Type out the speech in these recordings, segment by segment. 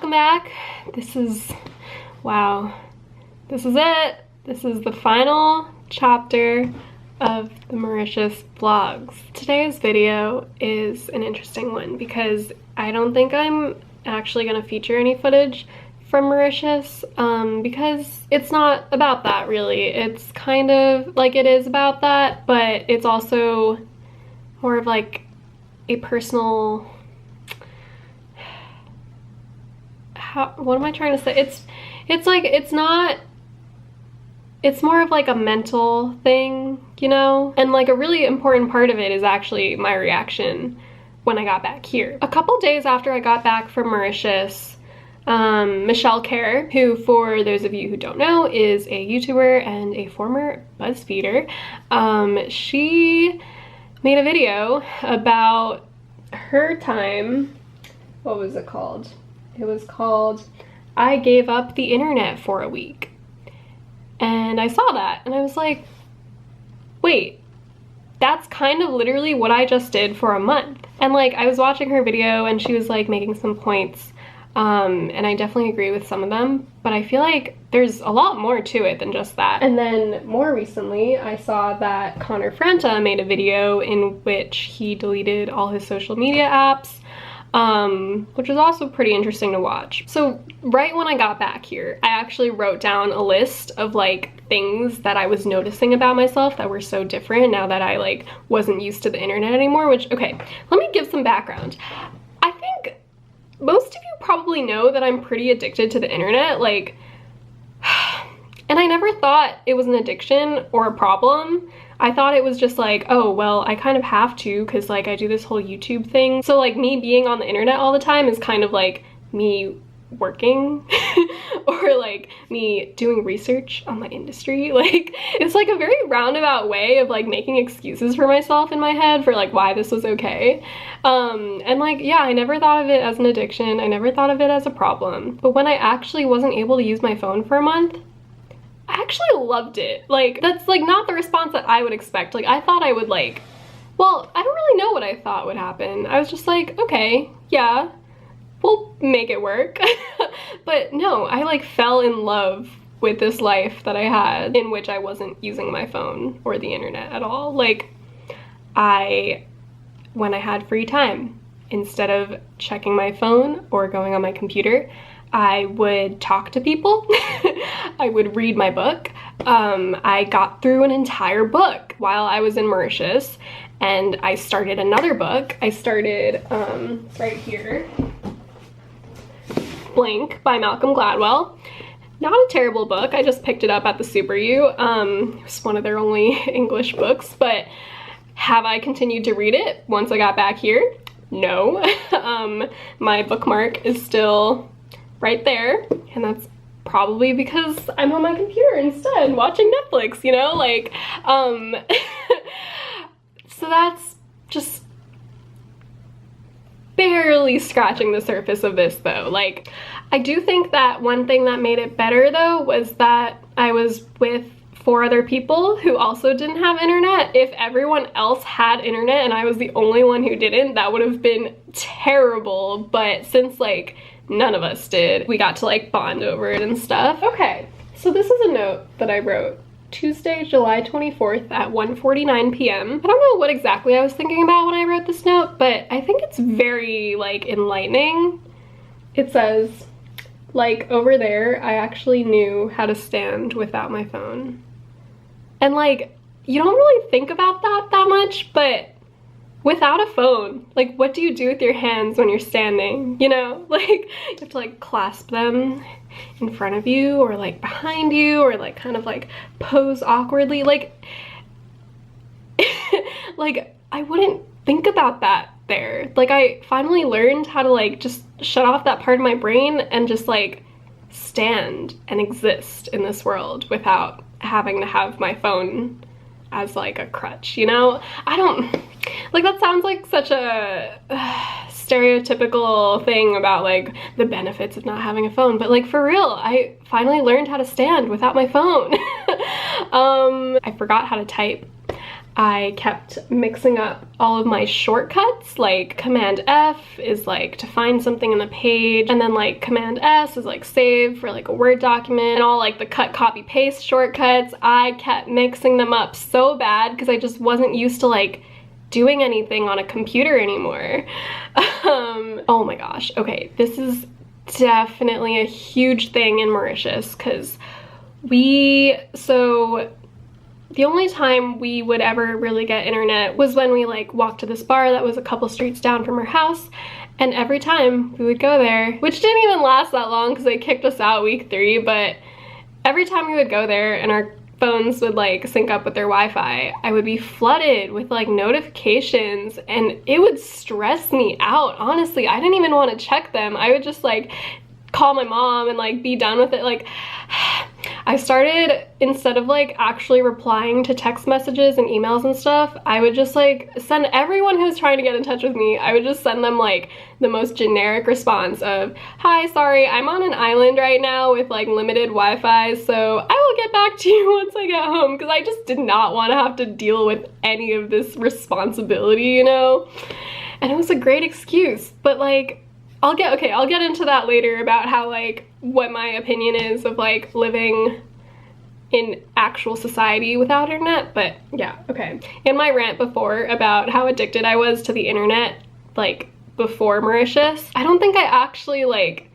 welcome back. Wow, this is it. This is the final chapter of the Mauritius vlogs. Today's video is an interesting one because I don't think I'm actually gonna feature any footage from Mauritius because it's not about that really. It's kind of like it is about that, but it's also more of like a personal, what am I trying to say? It's like, it's more of like a mental thing, you know? And like a really important part of it is actually my reaction when I got back here. A couple days after I got back from Mauritius, Michelle Kerr, who for those of you who don't know is a YouTuber and a former BuzzFeeder, she made a video about her time. What was it called? It was called I Gave Up the Internet for a Week. And I saw that and I was like, wait, that's kind of literally what I just did for a month. And like, I was watching her video and she was like making some points, and I definitely agree with some of them, but I feel like there's a lot more to it than just that. And then more recently, I saw that Connor Franta made a video in which he deleted all his social media apps, which was also pretty interesting to watch. So right when I got back here, I actually wrote down a list of like things that I was noticing about myself that were so different now that I like wasn't used to the internet anymore, which, okay, let me give some background. I think most of you probably know that I'm pretty addicted to the internet, like, and I never thought it was an addiction or a problem. I thought it was just like, oh, well, I kind of have to because like I do this whole YouTube thing. So like me being on the internet all the time is kind of like me working or like me doing research on my industry. Like it's like a very roundabout way of like making excuses for myself in my head for like why this was okay. And like, yeah, I never thought of it as an addiction. I never thought of it as a problem. But when I actually wasn't able to use my phone for a month, I actually loved it. Like, that's like not the response that I would expect. Like, I thought I would like, well, I don't really know what I thought would happen. I was just like, okay, yeah, we'll make it work. But no, I like fell in love with this life that I had in which I wasn't using my phone or the internet at all. Like, when I had free time, instead of checking my phone or going on my computer, I would talk to people. I would read my book. I got through an entire book while I was in Mauritius, and I started another book. I started right here, Blank by Malcolm Gladwell. Not a terrible book. I just picked it up at the Super U. It was one of their only English books, but have I continued to read it once I got back here? No. My bookmark is still right there, and that's probably because I'm on my computer instead watching Netflix, you know, like so that's just barely scratching the surface of this though. Like, I do think that one thing that made it better though was that I was with 4 other people who also didn't have internet. If everyone else had internet and I was the only one who didn't, that would have been terrible. But since like none of us did, we got to like bond over it and stuff. Okay, so this is a note that I wrote Tuesday, July 24th at 1:49 p.m. I don't know what exactly I was thinking about when I wrote this note, but I think it's very like enlightening. It says, like, over there, I actually knew how to stand without my phone. And like, you don't really think about that much, but without a phone, like, what do you do with your hands when you're standing, you know? Like, you have to like clasp them in front of you or like behind you or like kind of like pose awkwardly. Like, like I wouldn't think about that there. Like, I finally learned how to like just shut off that part of my brain and just like stand and exist in this world without having to have my phone as like a crutch, you know? I don't, like, that sounds like such a stereotypical thing about like the benefits of not having a phone, but like for real, I finally learned how to stand without my phone. I forgot how to type. I kept mixing up all of my shortcuts. Like Command F is like to find something in the page, and then like Command S is like save for like a Word document, and all like the cut, copy, paste shortcuts. I kept mixing them up so bad because I just wasn't used to like doing anything on a computer anymore. Oh my gosh, okay, this is definitely a huge thing in Mauritius, because the only time we would ever really get internet was when we like walked to this bar that was a couple streets down from our house, and every time we would go there, which didn't even last that long because they kicked us out week 3, but every time we would go there and our phones would like sync up with their Wi-Fi, I would be flooded with like notifications, and it would stress me out. Honestly, I didn't even want to check them. I would just like call my mom and like be done with it. Like I started, instead of like actually replying to text messages and emails and stuff, I would just like send everyone who's trying to get in touch with me, I would just send them like the most generic response of, hi, sorry, I'm on an island right now with like limited Wi-Fi, so I will get back to you once I get home, because I just did not want to have to deal with any of this responsibility, you know? And it was a great excuse, but like, I'll get into that later about how like what my opinion is of like living in actual society without internet. But yeah, okay. In my rant before about how addicted I was to the internet like before Mauritius, I don't think I actually like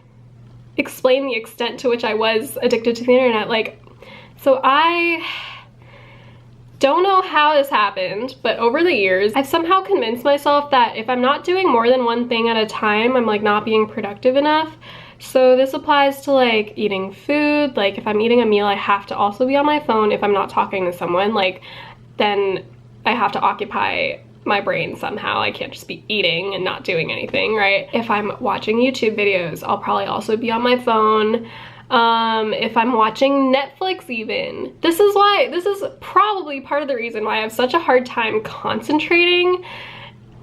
explained the extent to which I was addicted to the internet. Like, so I don't know how this happened, but over the years, I've somehow convinced myself that if I'm not doing more than one thing at a time, I'm like not being productive enough. So this applies to like eating food. Like if I'm eating a meal, I have to also be on my phone. If I'm not talking to someone, like then I have to occupy my brain somehow. I can't just be eating and not doing anything, right? If I'm watching YouTube videos, I'll probably also be on my phone. If I'm watching Netflix even. This is probably part of the reason why I have such a hard time concentrating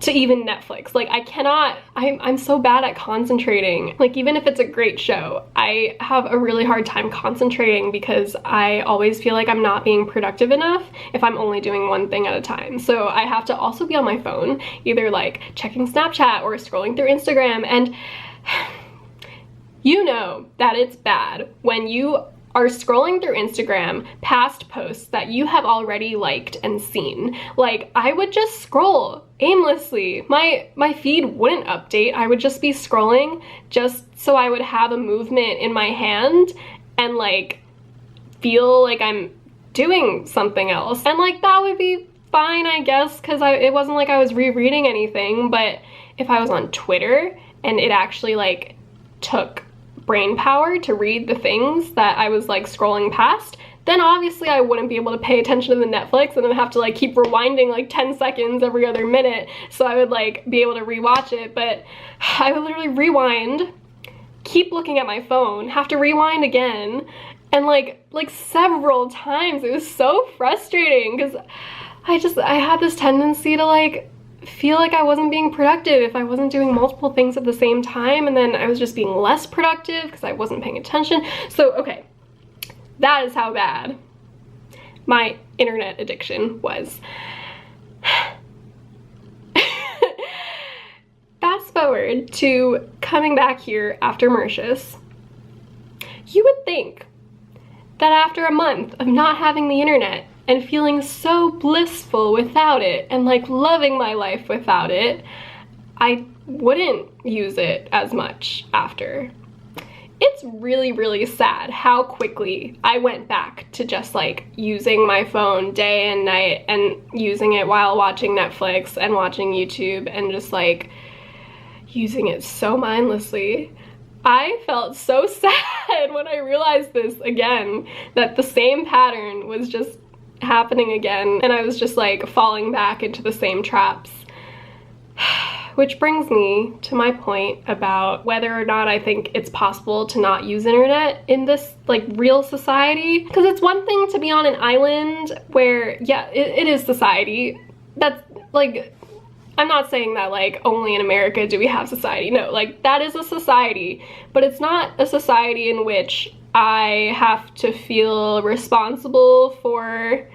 to even Netflix. Like I'm so bad at concentrating. Like even if it's a great show, I have a really hard time concentrating because I always feel like I'm not being productive enough if I'm only doing one thing at a time. So I have to also be on my phone, either like checking Snapchat or scrolling through Instagram, and you know that it's bad when you are scrolling through Instagram past posts that you have already liked and seen. Like I would just scroll aimlessly. My feed wouldn't update. I would just be scrolling just so I would have a movement in my hand and like feel like I'm doing something else. And like that would be fine, I guess, because it wasn't like I was rereading anything. But if I was on Twitter and it actually like took brain power to read the things that I was like scrolling past, then obviously I wouldn't be able to pay attention to the Netflix and then have to like keep rewinding like 10 seconds every other minute so I would like be able to rewatch it. But I would literally rewind, keep looking at my phone, have to rewind again, and like several times. It was so frustrating because I had this tendency to like feel like I wasn't being productive if I wasn't doing multiple things at the same time, and then I was just being less productive because I wasn't paying attention. So okay, that is how bad my internet addiction was. Fast forward to coming back here after Mauritius. You would think that after a month of not having the internet and feeling so blissful without it and like loving my life without it, I wouldn't use it as much after. It's really, really sad how quickly I went back to just like using my phone day and night and using it while watching Netflix and watching YouTube and just like using it so mindlessly. I felt so sad when I realized this again, that the same pattern was just happening again, and I was just like falling back into the same traps. Which brings me to my point about whether or not I think it's possible to not use internet in this like real society. Because it's one thing to be on an island where, yeah, it is society. That's like, I'm not saying that like only in America do we have society. No, like that is a society, but it's not a society in which I have to feel responsible for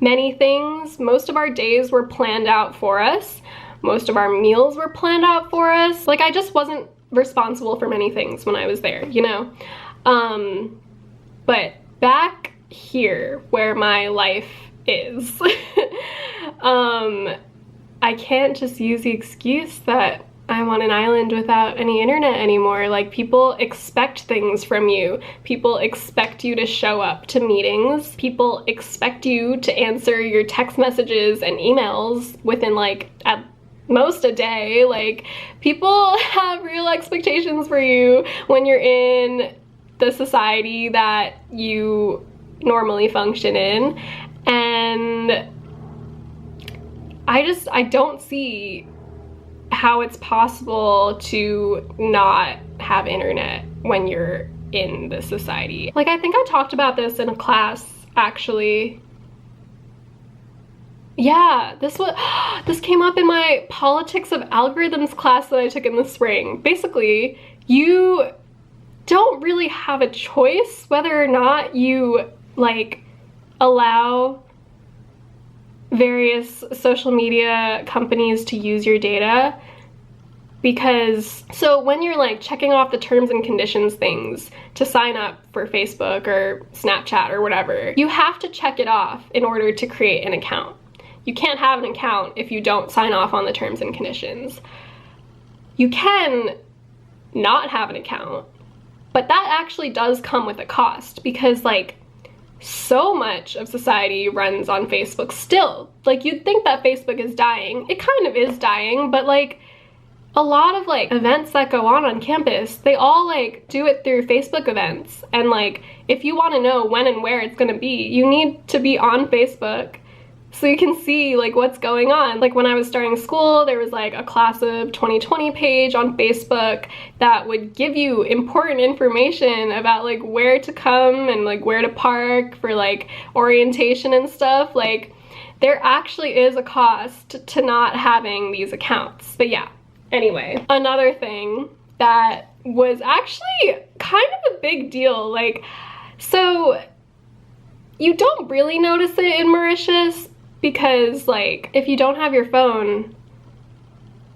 many things. Most of our days were planned out for us. Most of our meals were planned out for us. Like, I just wasn't responsible for many things when I was there, you know? But back here where my life is, I can't just use the excuse that I'm on an island without any internet anymore. Like, people expect things from you. People expect you to show up to meetings. People expect you to answer your text messages and emails within like at most a day. Like, people have real expectations for you when you're in the society that you normally function in. And I don't see how it's possible to not have internet when you're in this society. Like, I think I talked about this in a class, actually. Yeah, this came up in my politics of algorithms class that I took in the spring. Basically, you don't really have a choice whether or not you like allow various social media companies to use your data, because so when you're like checking off the terms and conditions things to sign up for Facebook or Snapchat or whatever, you have to check it off in order to create an account. You can't have an account if you don't sign off on the terms and conditions. You can not have an account, but that actually does come with a cost, because like so much of society runs on Facebook still. Like, you'd think that Facebook is dying. It kind of is dying, but like a lot of like events that go on campus, they all like do it through Facebook events. And like, if you want to know when and where it's gonna be, you need to be on Facebook so you can see like what's going on. Like, when I was starting school, there was like a class of 2020 page on Facebook that would give you important information about like where to come and like where to park for like orientation and stuff. Like, there actually is a cost to not having these accounts. But yeah, anyway, another thing that was actually kind of a big deal, like, so you don't really notice it in Mauritius, because like if you don't have your phone,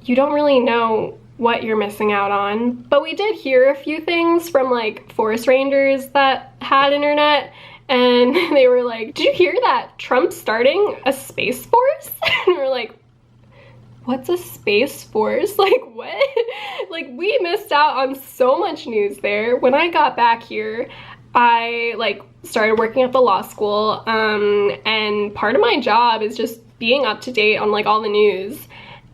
you don't really know what you're missing out on. But we did hear a few things from like forest rangers that had internet, and they were like, did you hear that Trump's starting a space force? And we're like, what's a space force? Like, what? Like, we missed out on so much news there. When I got back here, I like started working at the law school, and part of my job is just being up to date on like all the news.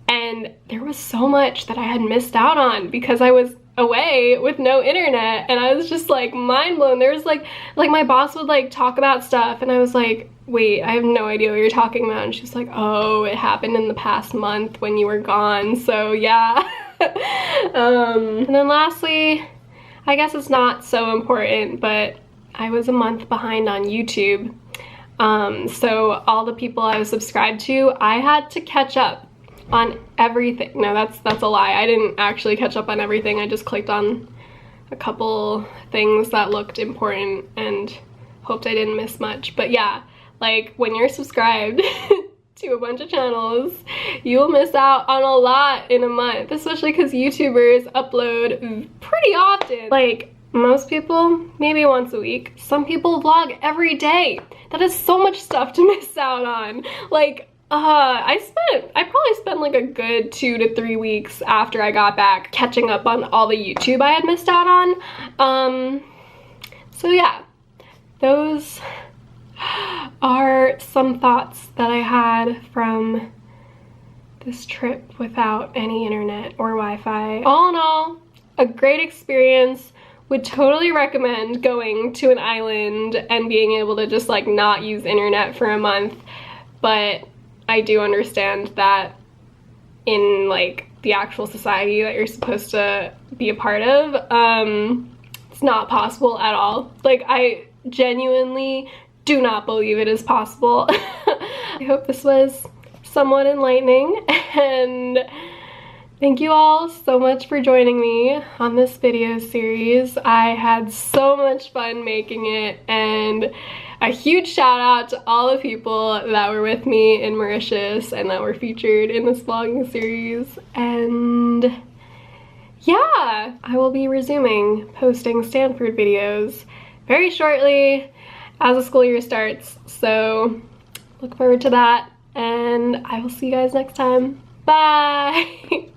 And there was so much that I had missed out on because I was away with no internet, and I was just like mind blown. There was like my boss would like talk about stuff, and I was like, wait, I have no idea what you're talking about. And she's like, oh, it happened in the past month when you were gone, so yeah. And then lastly, I guess it's not so important, but I was a month behind on YouTube. So all the people I was subscribed to, I had to catch up on everything. No, that's a lie. I didn't actually catch up on everything. I just clicked on a couple things that looked important and hoped I didn't miss much. But yeah, like when you're subscribed to a bunch of channels, you'll miss out on a lot in a month, especially because YouTubers upload pretty often. Like, most people, maybe once a week. Some people vlog every day. That is so much stuff to miss out on. Like, I probably spent like a good 2 to 3 weeks after I got back catching up on all the YouTube I had missed out on. So yeah, those are some thoughts that I had from this trip without any internet or Wi-Fi. All in all, a great experience. Would totally recommend going to an island and being able to just like not use internet for a month. But I do understand that in like the actual society that you're supposed to be a part of, it's not possible at all. Like, I genuinely do not believe it is possible. I hope this was somewhat enlightening, and Thank you all so much for joining me on this video series. I had so much fun making it, and a huge shout out to all the people that were with me in Mauritius and that were featured in this vlogging series. And yeah, I will be resuming posting Stanford videos very shortly as the school year starts, so look forward to that, and I will see you guys next time. Bye!